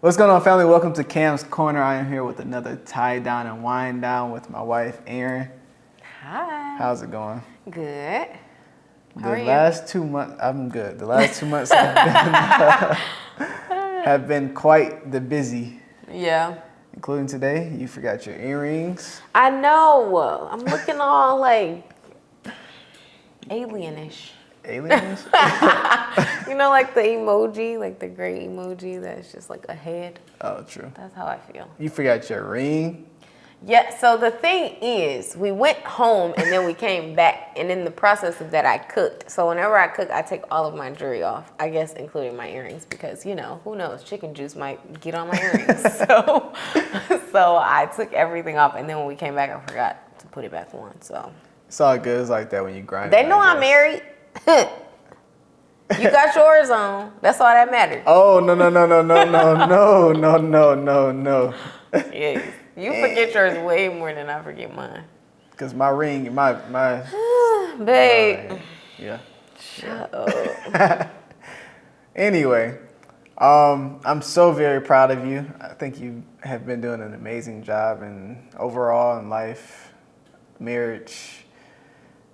What's going on, family? Welcome to Cam's Corner. I am here with another tie down and wind down with my wife, Erin. Hi. How's it going? Good. How The are last 2 months, I'm good. The last 2 months have been quite the busy. Yeah. Including today, you forgot your earrings. I know. I'm looking all like alienish. Aliens? You know, like the emoji, like the gray emoji that's just like a head. Oh, true. That's how I feel. You forgot your ring. Yeah, so the thing is, we went home and then we came back, and in the process of that, I cooked. So whenever I cook, I take all of my jewelry off, I guess including my earrings, because, you know, who knows, chicken juice might get on my earrings. So I took everything off, and then when we came back, I forgot to put it back on, so. It's all good. It's like that when you grind They it, know I I'm guess. married. You got yours on. That's all that matters. Oh, no. Yes. You forget yours way more than I forget mine. Because my ring, my Babe. yeah. Shut up. Anyway, I'm so very proud of you. I think you have been doing an amazing job overall in life, marriage,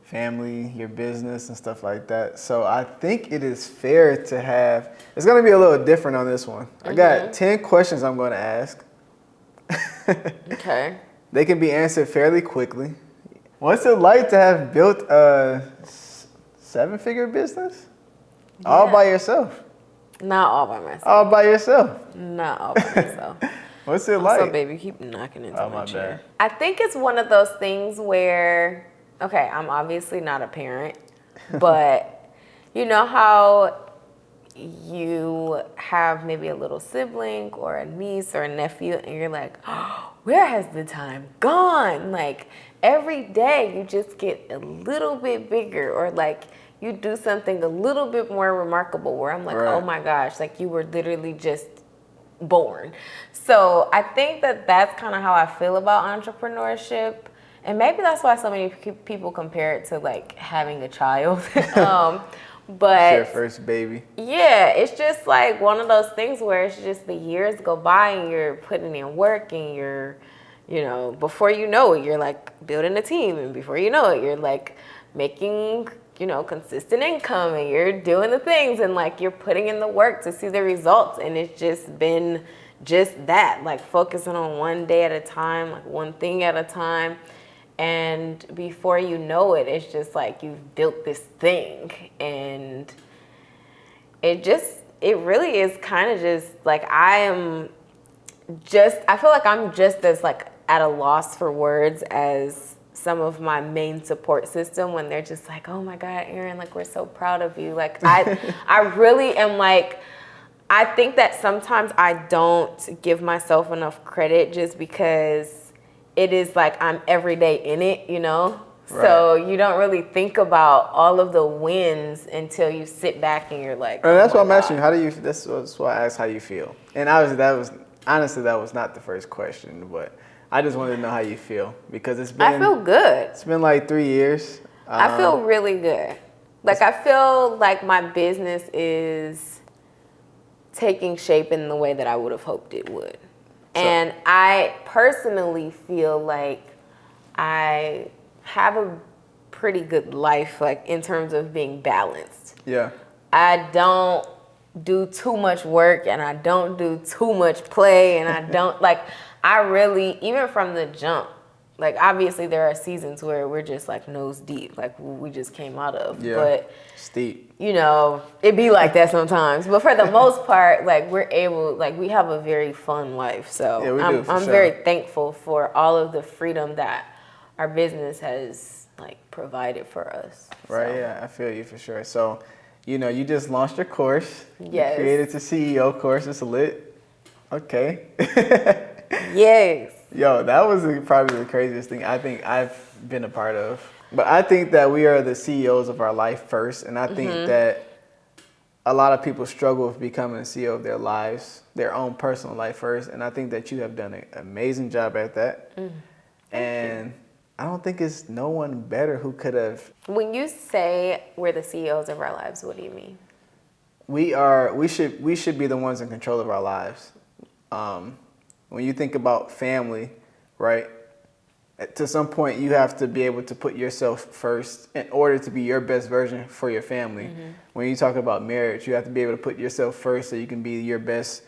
family, your business, and stuff like that. So I think it is fair to have, it's going to be a little different on this one. I got 10 questions I'm going to ask. Okay. They can be answered fairly quickly. What's it like to have built a 7-figure business? Yeah. All by yourself? Not all by myself. All by yourself? Not all by myself. What's it like? So, baby, keep knocking into my chair. bad. I think it's one of those things where, okay, I'm obviously not a parent, but you know how you have maybe a little sibling or a niece or a nephew, and you're like, oh, where has the time gone? Like, every day you just get a little bit bigger, or like you do something a little bit more remarkable where I'm like, Right. Oh my gosh, like you were literally just born. So I think that that's kind of how I feel about entrepreneurship. And maybe that's why so many people compare it to like having a child. But Your first baby. yeah, it's just like one of those things where it's just the years go by and you're putting in work, and you're, you know, before you know it, you're like building a team, and before you know it, you're like making, you know, consistent income, and you're doing the things, and like you're putting in the work to see the results. And it's just been just that, like focusing on one day at a time, like one thing at a time. And before you know it, it's just like you've built this thing, and it really is kind of just like I feel like I'm just as like at a loss for words as some of my main support system, when they're just like, oh my God, Erin, like we're so proud of you. Like I really am like, I think that sometimes I don't give myself enough credit just because it is like I'm every day in it, you know? Right. So you don't really think about all of the wins until you sit back and you're like, And that's why I'm asking you, how do you, that's why I asked how you feel. And honestly, that was not the first question, but I just wanted to know how you feel, because it's been. I feel good. It's been like 3 years. I feel really good. Like I feel like my business is taking shape in the way that I would have hoped it would. And I personally feel like I have a pretty good life, like in terms of being balanced. Yeah. I don't do too much work, and I don't do too much play, and I don't like, I really, even from the jump, like obviously there are seasons where we're just like nose deep, like we just came out of. Yeah. But steep. You know, it be like that sometimes. But for the most part, like we're able, like we have a very fun life. So yeah, we do, I'm sure. very thankful for all of the freedom that our business has like provided for us. Right, so. Yeah, I feel you for sure. So, you know, you just launched your course. Yes. You created the CEO course. It's lit. Okay. Yes. Yo, that was probably the craziest thing I think I've been a part of. But I think that we are the CEOs of our life first. And I think that a lot of people struggle with becoming a CEO of their lives, their own personal life first. And I think that you have done an amazing job at that. And I don't think it's no one better who could have. When you say we're the CEOs of our lives, what do you mean? We should be the ones in control of our lives. when you think about family, right? To some point, you have to be able to put yourself first in order to be your best version for your family. When you talk about marriage, you have to be able to put yourself first so you can be your best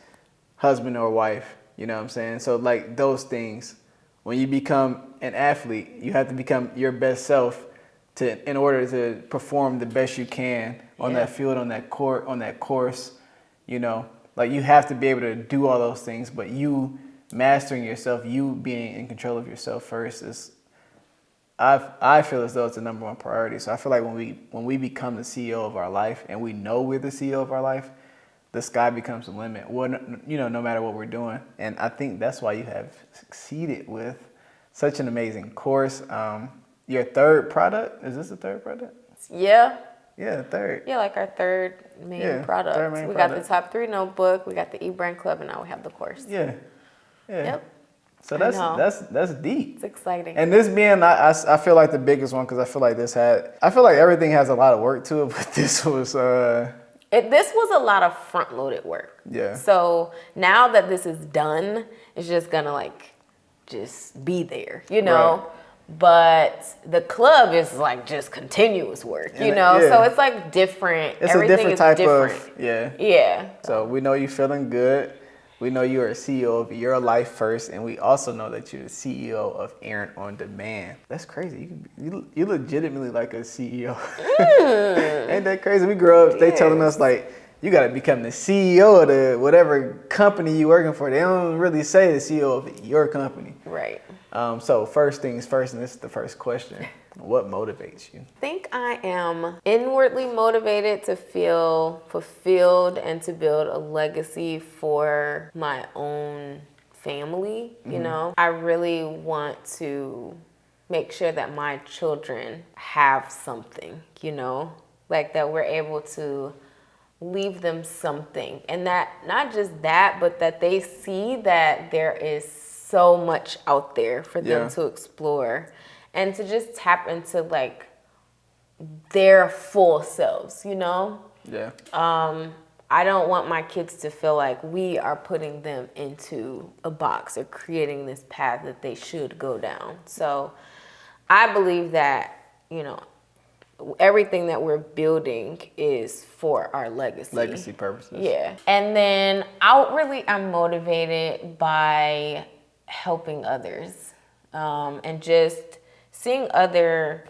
husband or wife. You know what I'm saying? So like those things, when you become an athlete, you have to become your best self in order to perform the best you can on that field, on that court, on that course. You know, like you have to be able to do all those things, but you mastering yourself, you being in control of yourself first is, I feel as though it's the number one priority. So I feel like when we become the CEO of our life and we know we're the CEO of our life, the sky becomes the limit. Well, you know, no matter what we're doing. And I think that's why you have succeeded with such an amazing course. Your third product, is this the third product? Yeah. Yeah, third. Yeah, like our third main product. We got the top 3 notebook, we got the e-brand club, and now we have the course. Yeah. Yep. So that's deep. It's exciting. And this being, I feel like the biggest one, because I feel like everything has a lot of work to it, but this was this was a lot of front-loaded work. Yeah. So now that this is done, it's just gonna like just be there, you know. Right. But the club is like just continuous work, you know. So it's like different. It's Everything a different type of yeah. So we know you're feeling good. We know you are a CEO of your life first, and we also know that you're the CEO of Erin on Demand. That's crazy. You legitimately like a CEO. Ain't that crazy? We grew up, they telling us like, you got to become the CEO of the whatever company you working for. They don't really say the CEO of your company. Right. So first things first, and this is the first question. What motivates you? I think I am inwardly motivated to feel fulfilled and to build a legacy for my own family, you know. I really want to make sure that my children have something, you know, like that we're able to leave them something. And that not just that, but that they see that there is so much out there for them to explore. And to just tap into like their full selves, you know? Yeah. I don't want my kids to feel like we are putting them into a box or creating this path that they should go down. So I believe that, you know, everything that we're building is for our legacy. Legacy purposes. Yeah. And then outwardly, I'm motivated by helping others and just seeing other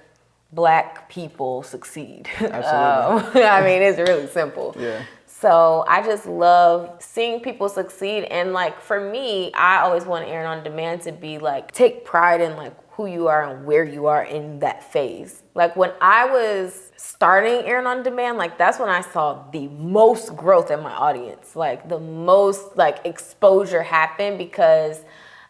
Black people succeed. Absolutely. I mean, it's really simple. Yeah. So I just love seeing people succeed. And like for me, I always want Erin on Demand to be like, take pride in like who you are and where you are in that phase. Like when I was starting Erin on Demand, like that's when I saw the most growth in my audience, like the most like exposure happen, because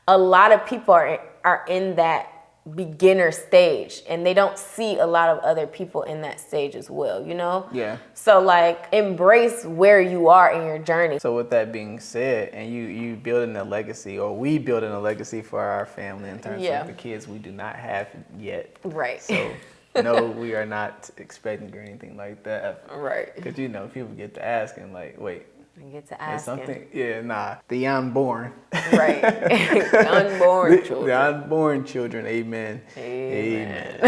a lot of people are in that beginner stage and they don't see a lot of other people in that stage as well, you know? Yeah. So like embrace where you are in your journey. So with that being said, and you building a legacy, or we building a legacy for our family in terms of the kids we do not have yet. Right. So no, we are not expecting or anything like that. Right. Because you know, people get to asking like, wait, you get to ask something. Yeah, nah. The unborn. Right. The unborn children. The unborn children. Amen. Amen.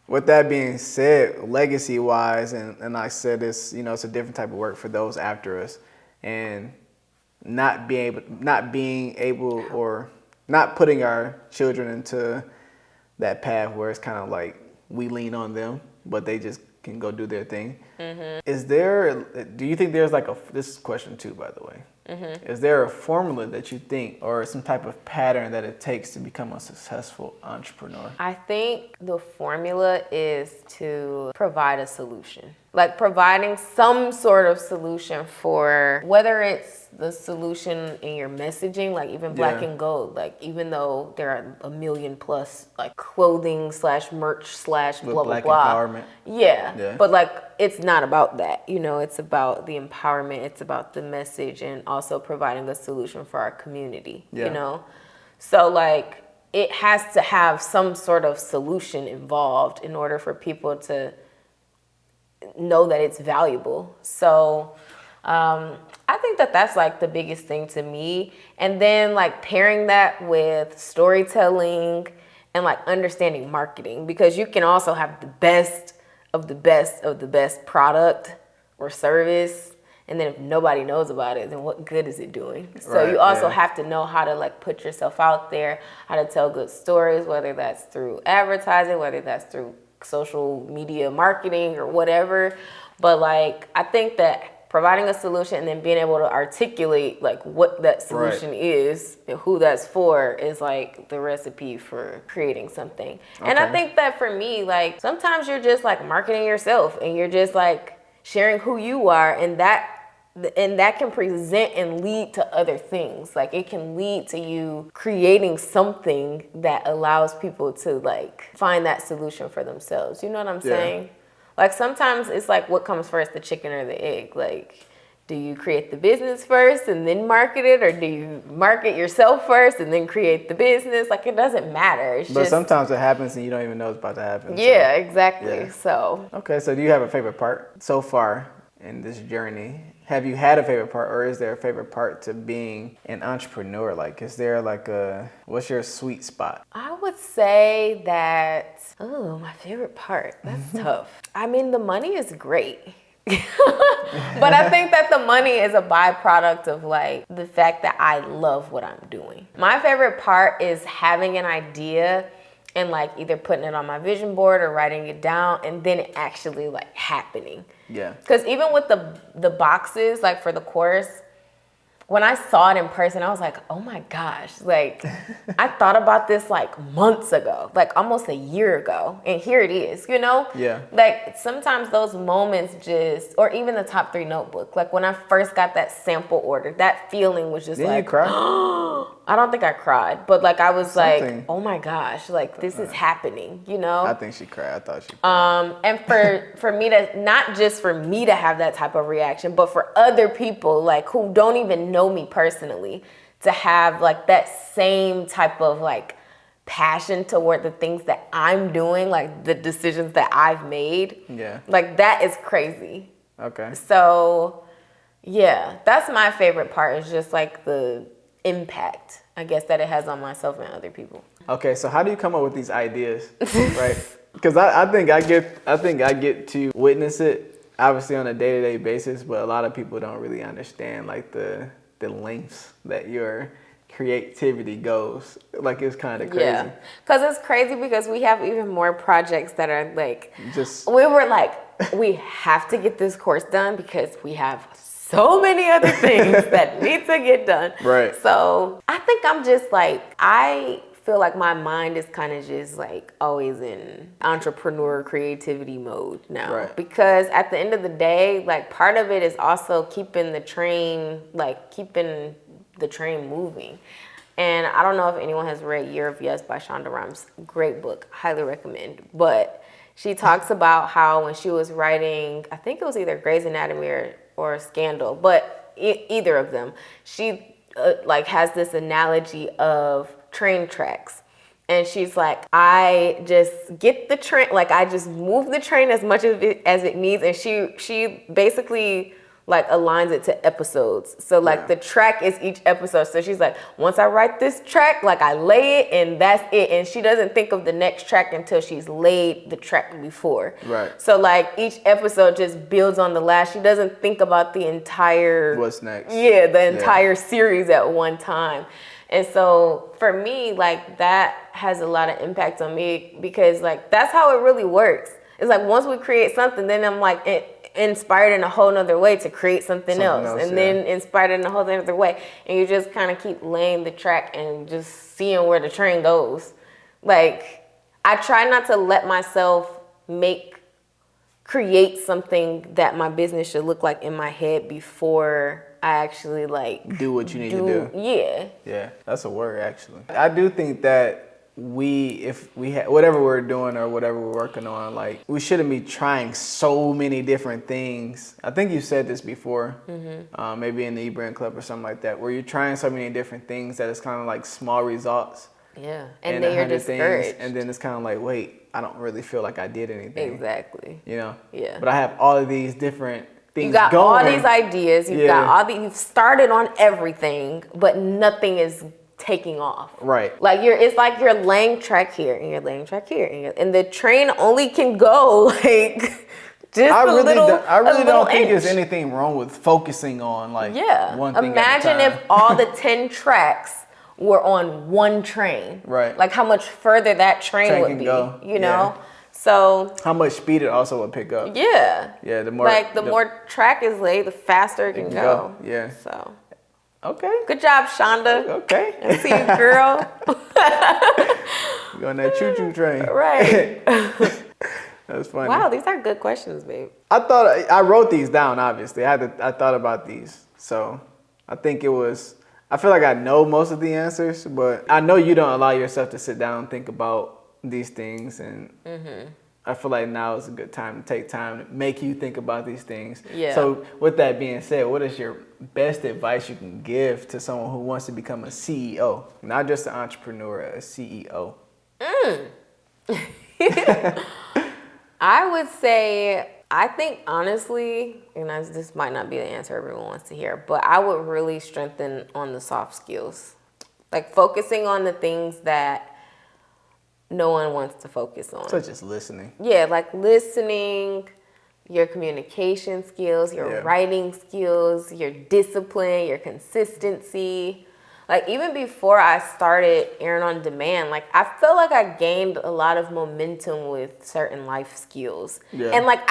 With that being said, legacy wise, and I said this, you know, it's a different type of work for those after us, and not being able or not putting our children into that path where it's kind of like we lean on them, but they just can go do their thing. Do you think there's like this is question 2, by the way. Is there a formula that you think, or some type of pattern that it takes to become a successful entrepreneur? I think the formula is to provide a solution. Like providing some sort of solution for, whether it's the solution in your messaging, like even Black and Gold, like even though there are 1 million plus like clothing / merch / blah, blah, Black blah. empowerment. Yeah. But like, it's not about that, you know, it's about the empowerment, it's about the message, and also providing a solution for our community, you know? So like, it has to have some sort of solution involved in order for people to know that it's valuable. So I think that that's like the biggest thing to me. And then like pairing that with storytelling and like understanding marketing, because you can also have the best of the best of the best product or service, and then if nobody knows about it, then what good is it doing? So you also have to know how to like put yourself out there, how to tell good stories, whether that's through advertising, whether that's through social media marketing or whatever. But like I think that providing a solution and then being able to articulate like what that solution is and who that's for is like the recipe for creating something. And I think that for me, like sometimes you're just like marketing yourself and you're just like sharing who you are, and that can present and lead to other things. Like it can lead to you creating something that allows people to like find that solution for themselves. You know what I'm saying? Like sometimes it's like what comes first, the chicken or the egg? Like, do you create the business first and then market it, or do you market yourself first and then create the business? Like it doesn't matter. It's But sometimes it happens and you don't even know it's about to happen. Yeah, exactly. So okay, so do you have a favorite part so far in this journey? Have you had a favorite part, or is there a favorite part to being an entrepreneur? Like, is there like what's your sweet spot? I would say that, my favorite part, that's tough. I mean, the money is great. But I think that the money is a byproduct of like the fact that I love what I'm doing. My favorite part is having an idea and like either putting it on my vision board or writing it down and then it actually like happening. Yeah. Because even with the boxes, like for the course, when I saw it in person, I was like, oh my gosh, like I thought about this like months ago, like almost a year ago. And here it is, you know? Yeah. Like sometimes those moments just, or even the top 3 notebook, like when I first got that sample order, that feeling was just Didn't you cry? I don't think I cried, but like I was like, oh my gosh, like this is happening, you know? I think she cried. I thought she cried. And for me to, not just for me to have that type of reaction, but for other people like who don't even know me personally to have like that same type of like passion toward the things that I'm doing, like the decisions that I've made. Yeah. Like that is crazy. Okay. So yeah, that's my favorite part, is just like the impact, I guess, that it has on myself and other people. Okay, so how do you come up with these ideas, right? Because I think I get to witness it obviously on a day-to-day basis, but a lot of people don't really understand like the lengths that your creativity goes. Like it's kind of crazy. Yeah, because it's crazy because we have even more projects that are like, we were like, we have to get this course done because we have so many other things that need to get done. Right. So I think I'm just like, I feel like my mind is kind of just like always in entrepreneur creativity mode now. Right. Because at the end of the day, like part of it is also keeping the train moving. And I don't know if anyone has read Year of Yes by Shonda Rhimes. Great book, highly recommend. But she talks about how when she was writing, I think it was either Grey's Anatomy or Scandal, but either of them, she like has this analogy of train tracks. And she's like, I just get the train, like I just move the train as much as it needs. And she basically like aligns it to episodes. So like the track is each episode. So she's like, once I write this track, like I lay it and that's it. And she doesn't think of the next track until she's laid the track before. Right. So like each episode just builds on the last. She doesn't think about the entire, what's next? Yeah, the entire series at one time. And so for me, like that has a lot of impact on me because like that's how it really works. It's like once we create something, then I'm like inspired in a whole nother way to create something else, and then inspired in a whole other way. And you just kind of keep laying the track and just seeing where the train goes. Like I try not to let myself create something that my business should look like in my head before I actually like do what you need to do. Yeah. Yeah, that's a word actually. I do think that if we whatever we're doing or whatever we're working on, like we shouldn't be trying so many different things. I think you said this before, maybe in the eBrand Club or something like that, where you're trying so many different things that it's kind of like small results. Yeah, and then you're discouraged. And then it's kind of like, wait, I don't really feel like I did anything. Exactly. You know? Yeah. But I have all of these different things You got going. all these ideas. You've got all these. You've started on everything, but nothing is taking off. Right. Like it's like you're laying track here and you're laying track here, and the train only can go like just I really don't think inch. there's anything wrong with focusing on like one thing Imagine at a time. if all the 10 tracks were on one train. Right. Like how much further that train would can be. go. You know? So how much speed it also would pick up. yeah. Yeah, the more more track is laid, the faster it can go. Yeah. So okay. good job, Shonda. Okay. I see you, girl. You on that choo-choo train. Right. That's funny. Wow, these are good questions, babe. I wrote these down, obviously. I thought about these. So I feel like I know most of the answers, but I know you don't allow yourself to sit down and think about these things. And I feel like now is a good time to take time to make you think about these things. Yeah. So with that being said, what is your best advice you can give to someone who wants to become a CEO? Not just an entrepreneur, a CEO. I would say, I think honestly, and this might not be the answer everyone wants to hear, but I would really strengthen on the soft skills. Like focusing on the things that no one wants to focus on. Such as listening. Yeah, like listening, your communication skills, your writing skills, your discipline, your consistency. Like even before I started Erin on Demand, like I feel like I gained a lot of momentum with certain life skills. Yeah. And like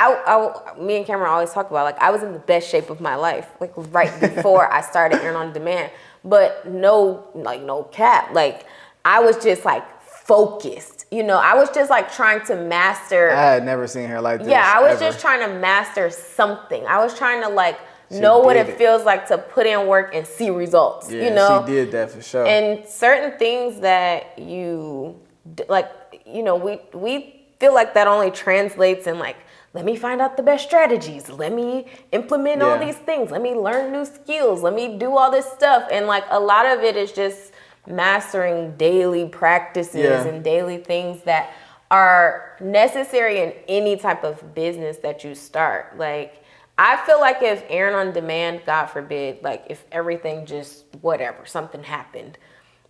me and Cameron always talk about, like I was in the best shape of my life, like right before I started Erin on Demand. But no cap, like I was just like focused. You know, I was just like trying to master. I had never seen her like this. Yeah, I was ever. just trying to master something. I was trying to like know what it feels like to put in work and see results. Yeah, you know, she did that for sure. And certain things that you like, you know, we feel like that only translates in like, let me find out the best strategies. Let me implement all these things. Let me learn new skills. Let me do all this stuff. And like a lot of it is just mastering daily practices and daily things that are necessary in any type of business that you start. Like, I feel like if Erin on Demand, God forbid, like if everything just whatever, something happened,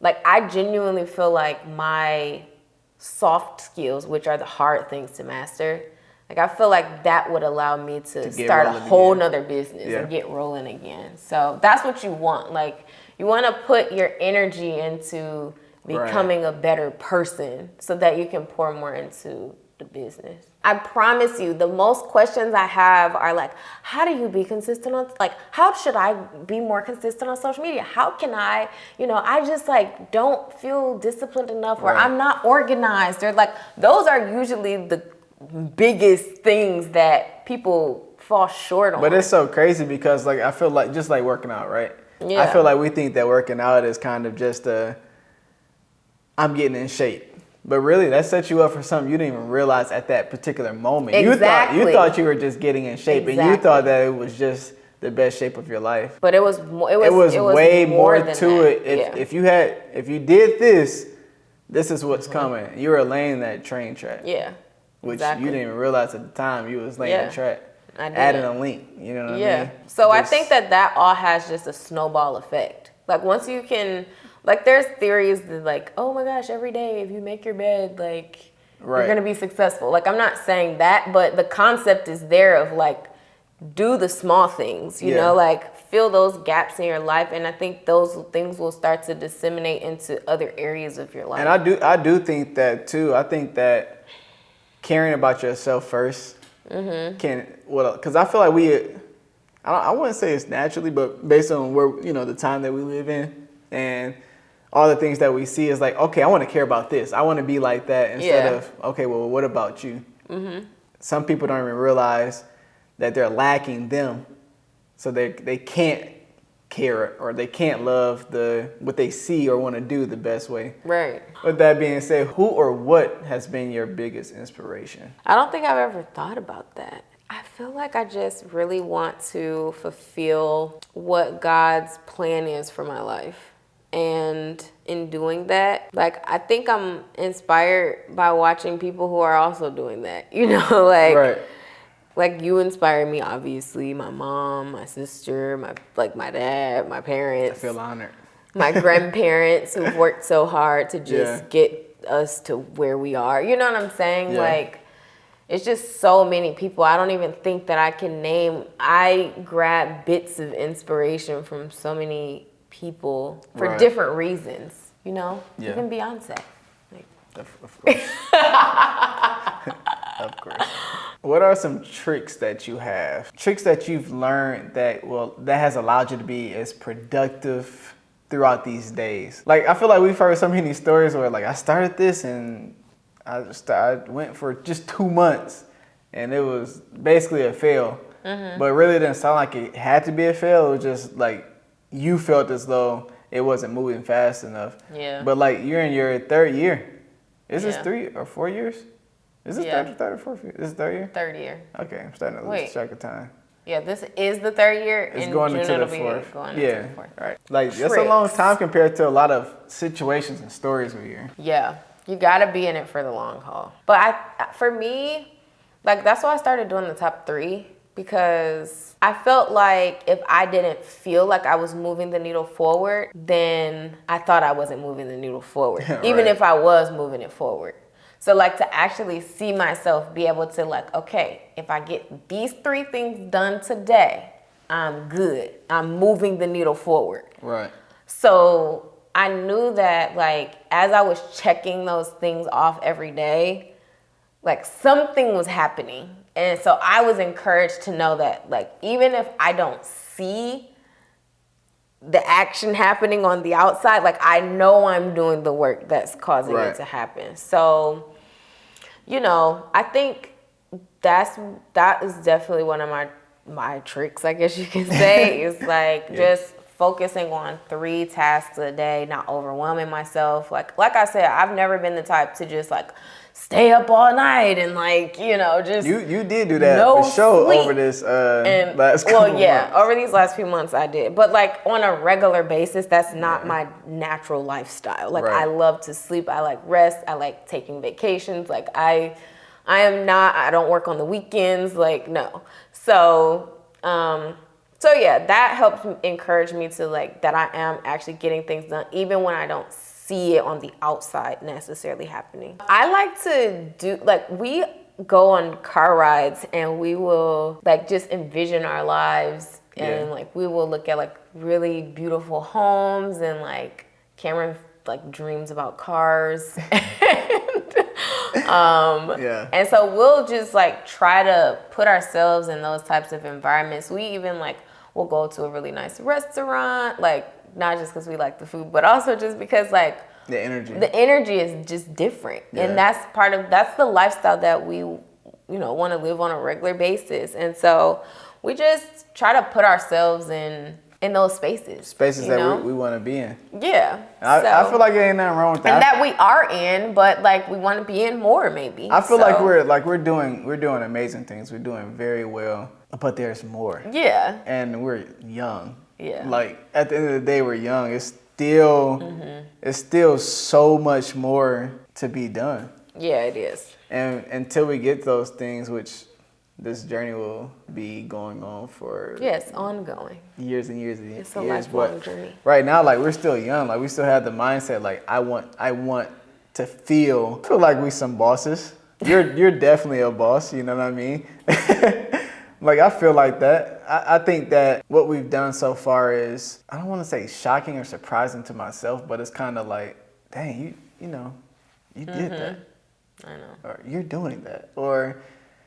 like I genuinely feel like my soft skills, which are the hard things to master, like I feel like that would allow me to start a whole nother business and get rolling again. So that's what you want. Like you want to put your energy into becoming a better person so that you can pour more into the business. I promise you, the most questions I have are like, how do you be consistent on, like, how should I be more consistent on social media? How can I, you know, I just like don't feel disciplined enough, or I'm not organized, or like, those are usually the biggest things that people fall short on. But it's so crazy because like, I feel like just like working out, right? Yeah. I feel like we think that working out is kind of just I'm getting in shape. But really, that sets you up for something you didn't even realize at that particular moment. Exactly. You thought you were just getting in shape, and you thought that it was just the best shape of your life. But it was way more than to that. it. If you did this is what's coming. You were laying that train track. Yeah. Which you didn't even realize at the time you was laying the track. Adding a link. You know what I mean? So I think that all has just a snowball effect. Like once you can. Like, there's theories that, like, oh my gosh, every day if you make your bed, like, you're going to be successful. Like, I'm not saying that, but the concept is there of, like, do the small things, you know, like, fill those gaps in your life. And I think those things will start to disseminate into other areas of your life. And I do think that, too. I think that caring about yourself first because I feel like I wouldn't say it's naturally, but based on where, you know, the time that we live in and all the things that we see is like, okay, I want to care about this. I want to be like that instead of, okay, well, what about you? Some people don't even realize that they're lacking them. So they can't care or they can't love what they see or want to do the best way. Right. With that being said, who or what has been your biggest inspiration? I don't think I've ever thought about that. I feel like I just really want to fulfill what God's plan is for my life. And in doing that, like, I think I'm inspired by watching people who are also doing that, you know, like, Like, you inspire me, obviously. My mom, my sister, my dad, my I parents. feel honored. My grandparents who've worked so hard to just Yeah. get us to where we are. You know what I'm saying? Yeah. Like, it's just so many people. I don't even think that I can name. I grab bits of inspiration from so many people for Right. different reasons, you know? Yeah. Even Beyonce. Like, Of course. Of course. What are some tricks that you have? Tricks that you've learned that has allowed you to be as productive throughout these days? Like, I feel like we've heard so many stories where, like, I started this and I went for just 2 months and it was basically a fail. But it really didn't sound like it had to be a fail. It was just like you felt as though it wasn't moving fast enough. Yeah. But like, you're in your 3rd year. Is this Yeah. 3 or 4 years? Is this Yeah. third or fourth year? Is this 3rd year? 3rd year. Okay, I'm starting to lose Wait. track of time. Yeah, this is the 3rd year. It's In going June, into it'll the be 4th. Going into Yeah, the 4th. right. Like, that's a long Tricks. time compared to a lot of situations and stories we hear. Yeah, you gotta be in it for the long haul. But for me, like, that's why I started doing the top 3, because I felt like if I didn't feel like I was moving the needle forward, then I thought I wasn't moving the needle forward, even Right. if I was moving it forward. So, like, to actually see myself be able to, like, okay, if I get these 3 things done today, I'm good. I'm moving the needle forward. Right. So I knew that, like, as I was checking those things off every day, like, something was happening. And so I was encouraged to know that, like, even if I don't see the action happening on the outside, like, I know I'm doing the work that's causing Right. it to happen. So, you know, I think that is definitely one of my tricks, I guess you can say, is like just focusing on 3 tasks a day, not overwhelming myself. Like I said, I've never been the type to just like stay up all night and, like, you know, just You did do that no for sure sleep. over this And last couple months. over these last few months I did. But, like, on a regular basis, that's not my natural lifestyle. Like, Right. I love to sleep. I like rest. I like taking vacations. Like, I don't work on the weekends. Like, no. So yeah, that helps encourage me to, like, that I am actually getting things done, even when I don't see it on the outside necessarily happening. I like to do, like, we go on car rides and we will, like, just envision our lives and like we will look at, like, really beautiful homes, and, like, Cameron, like, dreams about cars. And so we'll just, like, try to put ourselves in those types of environments. We even, like, we'll go to a really nice restaurant, like, not just because we like the food, but also just because, like, The energy. the energy is just different. And that's the lifestyle that we, you know, want to live on a regular basis. And so we just try to put ourselves in those spaces. Spaces that know? we want to be in. Yeah. I feel like there ain't nothing wrong with that. And that we are in, but, like, we want to be in more, maybe. I feel like we're doing amazing things. We're doing very well, but there's more. Yeah. And we're young. Yeah. Like, at the end of the day, we're young. It's still so much more to be done. Yeah, it is. And until we get those things, which this journey will be going on for ongoing. years and years and years. It's a lifelong journey. Right now, like, we're still young. Like, we still have the mindset, like, I want to feel like we some bosses. You're definitely a boss, you know what I mean? Like, I feel like that. I think that what we've done so far is, I don't want to say shocking or surprising to myself, but it's kind of like, dang, you did that. I know. Or you're doing that. Or,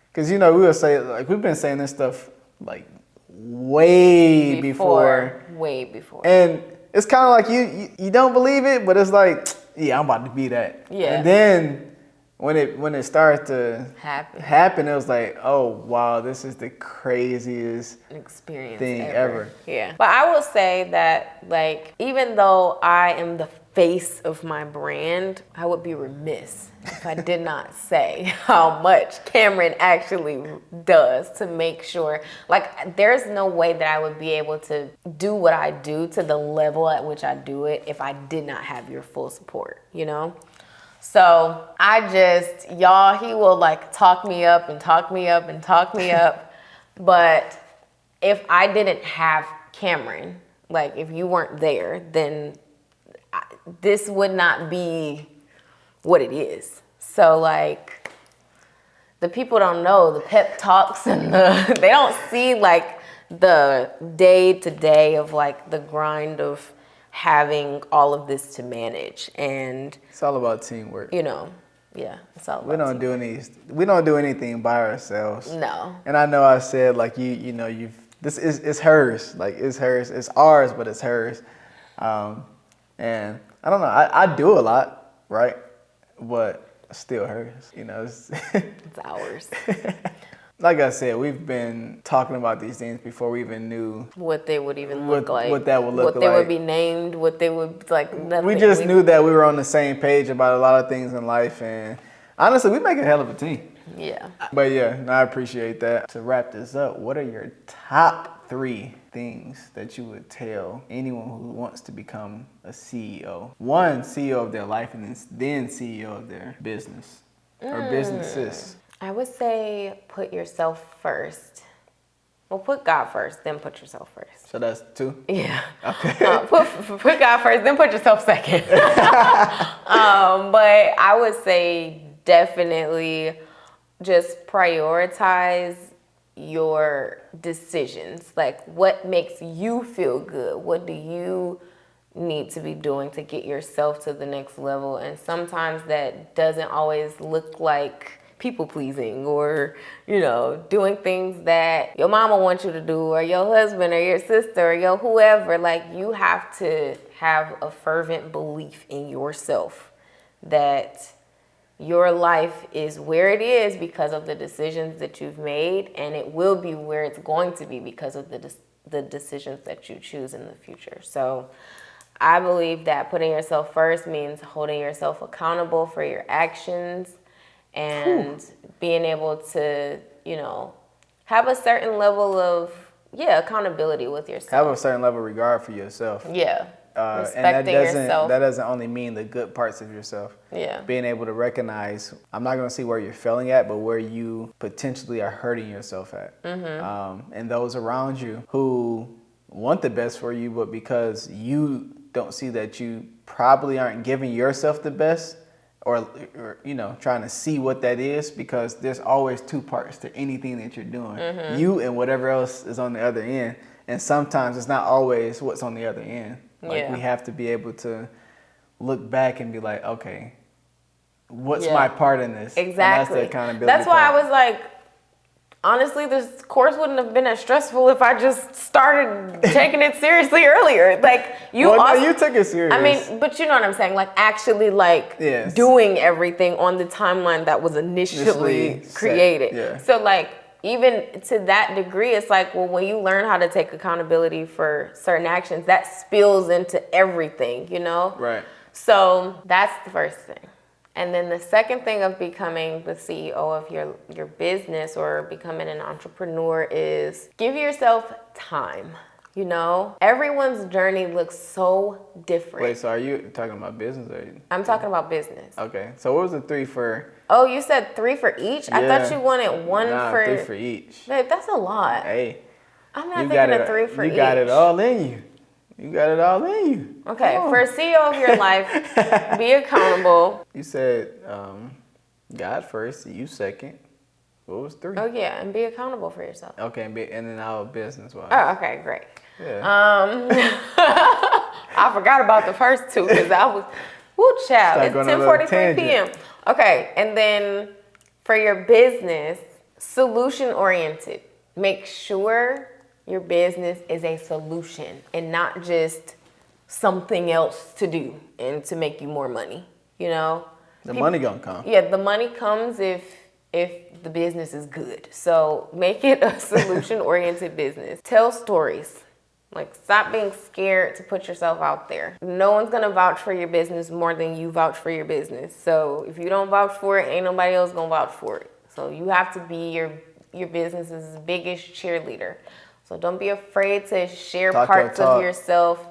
because, you know, we will say, like, we've been saying this stuff, like, way before. Way before. And it's kind of like you don't believe it, but it's like, yeah, I'm about to be that. Yeah. And then when it started to happen, it was like, oh, wow, this is the craziest experience thing ever. Yeah. But I will say that, like, even though I am the face of my brand, I would be remiss if I did not say how much Cameron actually does to make sure, like, there's no way that I would be able to do what I do to the level at which I do it if I did not have your full support, you know? So he will like talk me up and talk me up and talk me up. But if I didn't have Cameron, like if you weren't there, then this would not be what it is. So like the people don't know the pep talks and they don't see like the day to day of like the grind of having all of this to manage. And It's all about teamwork. it's all about We don't do anything by ourselves. No. And I know I said like this is it's hers. Like it's hers. It's ours, but it's hers. And I don't know. I do a lot, right? But still hers. It's ours. Like I said, we've been talking about these things before we even knew what they would even look like. What that would look like. What they would be named. What they would like. Nothing. We just knew that we were on the same page about a lot of things in life, and honestly, we make a hell of a team. Yeah. But yeah, I appreciate that. To wrap this up, what are your top 3 things that you would tell anyone who wants to become a CEO? One, CEO of their life, and then CEO of their business or businesses. I would say put yourself first. Well, put God first, then put yourself first. So that's 2? Yeah. Okay. Put God first, then put yourself second. But I would say definitely just prioritize your decisions. Like, what makes you feel good? What do you need to be doing to get yourself to the next level? And sometimes that doesn't always look like people pleasing or, doing things that your mama wants you to do or your husband or your sister or your whoever. Like, you have to have a fervent belief in yourself that your life is where it is because of the decisions that you've made, and it will be where it's going to be because of the decisions that you choose in the future. So I believe that putting yourself first means holding yourself accountable for your actions and being able to, have a certain level of, accountability with yourself. Have a certain level of regard for yourself. Yeah. Respecting yourself. That doesn't only mean the good parts of yourself. Yeah. Being able to recognize, I'm not going to see where you're failing at, but where you potentially are hurting yourself at. Mm-hmm. And those around you who want the best for you, but because you don't see that you probably aren't giving yourself the best, or trying to see what that is, because there's always 2 parts to anything that you're doing. Mm-hmm. You and whatever else is on the other end. And sometimes it's not always what's on the other end. Like, we have to be able to look back and be like, okay, what's my part in this? Exactly. And that's the accountability That's why part. I was like, honestly, this course wouldn't have been as stressful if I just started taking it seriously earlier. Like, you took it serious. I mean, but you know what I'm saying? Like, actually, doing everything on the timeline that was initially created. Yeah. So, like, even to that degree, it's like, well, when you learn how to take accountability for certain actions, that spills into everything, Right. So that's the first thing. And then the second thing of becoming the CEO of your business or becoming an entrepreneur is give yourself time. Everyone's journey looks so different. Wait, so are you talking about business? I'm talking about business. Okay. So what was the 3 for? Oh, you said 3 for each? Yeah. I thought you wanted 1 for... 3 for each. Babe, that's a lot. Hey. I'm not thinking of 3 for each. You got it all in you. You got it all in you. Okay, for CEO of your life, be accountable. You said God first, you second. What was 3? Oh, yeah, and be accountable for yourself. Okay, and then our business-wise. Oh, okay, great. Yeah. I forgot about the first 2 because I was, child, it's 10:43 p.m. Okay, and then for your business, solution-oriented. Make sure your business is a solution and not just something else to do and to make you more money, The money gonna come. Yeah, the money comes if the business is good. So make it a solution-oriented business. Tell stories. Like, stop being scared to put yourself out there. No one's gonna vouch for your business more than you vouch for your business. So if you don't vouch for it, ain't nobody else gonna vouch for it. So you have to be your business's biggest cheerleader. So don't be afraid to share parts of yourself.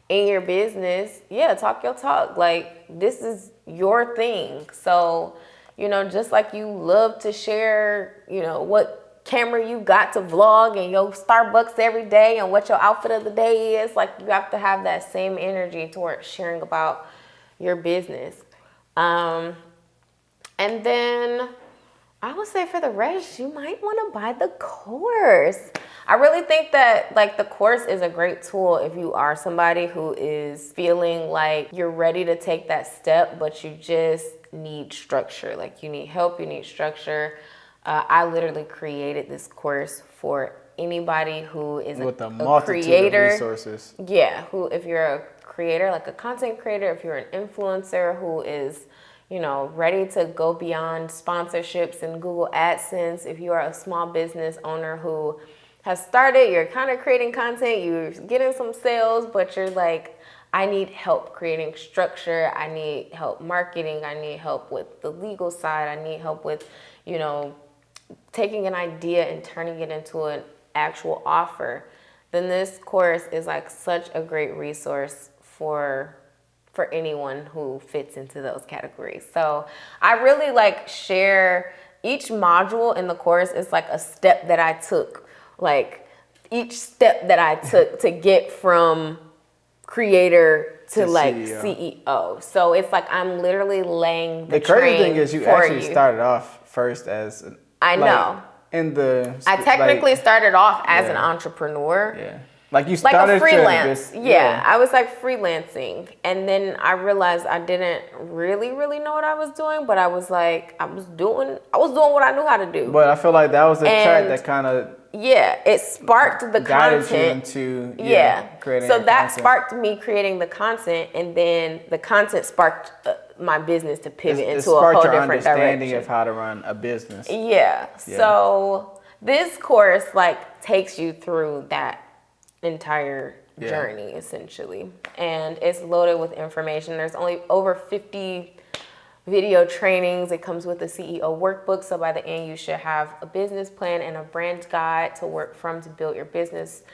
in your business, yeah, talk your talk. Like, this is your thing. So, you know, just like you love to share, you know, what camera you got to vlog and your Starbucks every day and what your outfit of the day is, like, you have to have that same energy towards sharing about your business. And then I would say for the rest, you might want to buy the course. I really think that like the course is a great tool if you are somebody who is feeling like you're ready to take that step, but you just need structure. Like you need help, you need structure. I literally created this course for anybody who is with a a multitude creator. of resources. Yeah, who if you're a creator, like a content creator, if you're an influencer who is, you know, ready to go beyond sponsorships and Google AdSense, if you are a small business owner who has started, you're kind of creating content, you're getting some sales, but you're like, I need help creating structure, I need help marketing, I need help with the legal side, I need help with, you know, taking an idea and turning it into an actual offer, then this course is like such a great resource for anyone who fits into those categories. So I really like share each module in the course is like a step that I took, like each step that I took to get from creator to like CEO. So it's like I'm literally laying the crazy thing train is you for actually you. started off first as I know. in the I technically like, started off as an entrepreneur. yeah. Like you Like started a freelance. to, Yeah, I was like freelancing. And then I realized I didn't really know what I was doing, but I was like, I was doing what I knew how to do. But I feel like that was the track that kind of it sparked the guided content. you into creating So your that content. sparked me creating the content, and then the content sparked my business to pivot into a whole different understanding direction of how to run a business. Yeah. So this course like takes you through that entire journey essentially, and it's loaded with information. There's only over 50 video trainings. It comes with a CEO workbook, so by the end you should have a business plan and a brand guide to work from to build your business,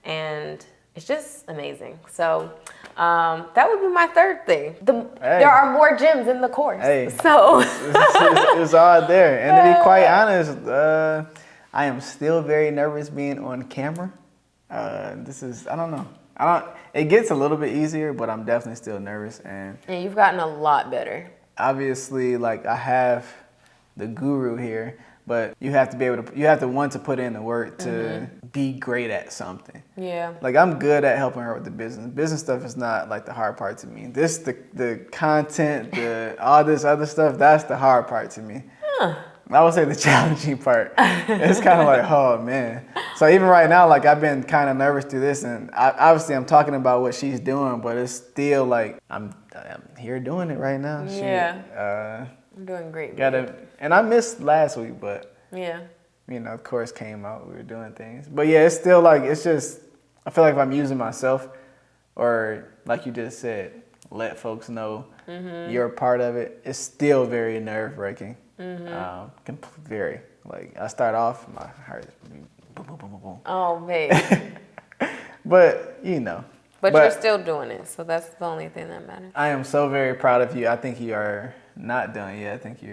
and it's just amazing. So that would be my third thing. There are more gems in the course. So it's all there. And to be quite honest, I am still very nervous being on camera. I don't know. It gets a little bit easier, but I'm definitely still nervous. And you've gotten a lot better. Obviously, like I have the guru here, but you have to want to put in the work to be great at something. Yeah. Like I'm good at helping her with the business. Business stuff is not like the hard part to me. The content, all this other stuff, that's the hard part to me. I would say the challenging part. It's kind of like, oh man. So even right now, like I've been kind of nervous through this, and obviously I'm talking about what she's doing, but it's still like I'm here doing it right now. I'm doing great. And I missed last week, but you know, of course came out. We were doing things, but yeah, it's still like it's just. I feel like if I'm using myself, or like you just said, let folks know you're a part of it. It's still very nerve wracking. Very like I start off, my heart, boom, boom, boom, boom, boom. Oh man. But you know. But you're still doing it, so that's the only thing that matters. I am so very proud of you. I think you are not done yet. I think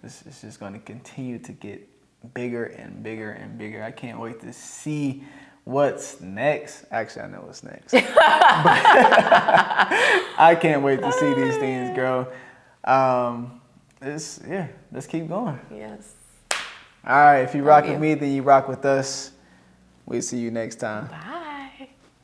it's just going to continue to get bigger and bigger and bigger. I can't wait to see what's next. Actually, I know what's next. I can't wait to see these things grow. Let's keep going. Yes. All right, if you rock with me, then you rock with us. We'll see you next time. Bye.